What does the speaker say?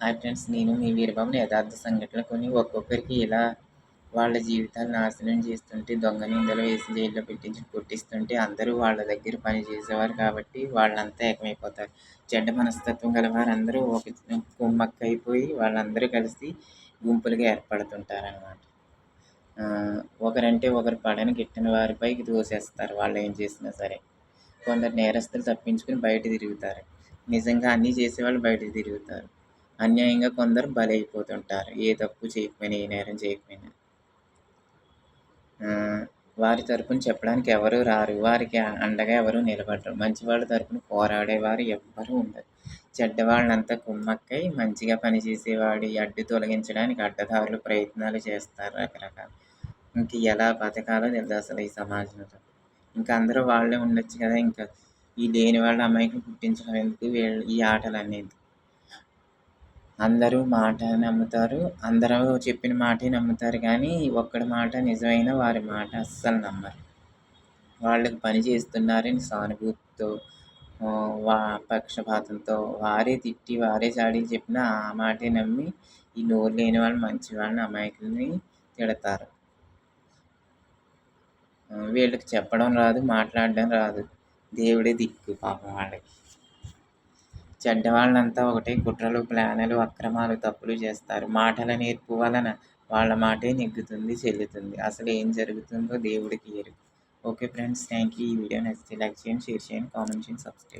Hi friends, నేను మీ వీరబాబుని. యథార్థ సంఘటనలు కొన్ని ఒక్కొక్కరికి ఇలా వాళ్ళ జీవితాలు నాశనం చేస్తుంటే, దొంగ నిందలు వేసి జైల్లో పెట్టించి కొట్టిస్తుంటే అందరూ వాళ్ళ దగ్గర పని చేసేవారు కాబట్టి వాళ్ళంతా ఏకమైపోతారు. చెడ్డ మనస్తత్వం గల వారందరూ ఒక కుమ్మక్కైపోయి వాళ్ళందరూ కలిసి గుంపులుగా ఏర్పడుతుంటారనమాట. ఒకరంటే ఒకరు పడని గిట్టని వారిపైకి దోసేస్తారు వాళ్ళు ఏం చేసినా సరే. కొందరు నేరస్తులు తప్పించుకుని బయట తిరుగుతారు. నిజంగా అన్నీ చేసేవాళ్ళు బయట తిరుగుతారు. అన్యాయంగా కొందరు బలైపోతుంటారు. ఏ తప్పు చేయకపోయినా, ఏ నేరం చేయకపోయినా. వారి తరపున చెప్పడానికి ఎవరు రారు. వారికి అండగా ఎవరు నిలబడరు. మంచివాళ్ళ తరపున పోరాడేవారు ఎవ్వరూ ఉండరు. చెడ్డవాళ్ళంతా కుమ్మక్కై మంచిగా పనిచేసేవాడి అడ్డు తొలగించడానికి అడ్డదారులు ప్రయత్నాలు చేస్తారు రకరకాలు. ఇంక ఎలా బతకాలో తెలీదు అసలు ఈ సమాజంలో. ఇంక అందరూ వాళ్ళే ఉండొచ్చు కదా! ఇంకా ఈ లేని వాళ్ళ అమాయకులు పుట్టించడం ఎందుకు? ఈ ఆటలన్నీ ఎందుకు? అందరూ మాట నమ్ముతారు. అందరూ చెప్పిన మాటే నమ్ముతారు కానీ, ఒక్కడి మాట నిజమైన వారి మాట అస్సలు నమ్మరు. వాళ్ళకి పని చేస్తున్నారని సానుభూతితో, పక్షపాతంతో వారే తిట్టి, వారే చాడీలు చెప్పినా ఆ మాటే నమ్మి ఈ నోరు లేని వాళ్ళు మంచి వాళ్ళని, అమాయకుల్ని తిడతారు. వీళ్ళకి చెప్పడం రాదు, మాట్లాడడం రాదు. దేవుడే దిక్కు పాపం వాళ్ళకి. చెడ్డవాళ్ళంతా ఒకటే కుట్రలు, ప్లానులు, అక్రమాలు, తప్పులు చేస్తారు. మాటల నేర్పు వలన వాళ్ళ మాటే నెగ్గుతుంది, చెల్లుతుంది. అసలు ఏం జరుగుతుందో దేవుడికి ఎరుక. Okay friends, thank you. ఈ వీడియో నచ్చితే లైక్ చేయండి, షేర్ చేయండి, కామెంట్ చేయండి, సబ్స్క్రైబ్.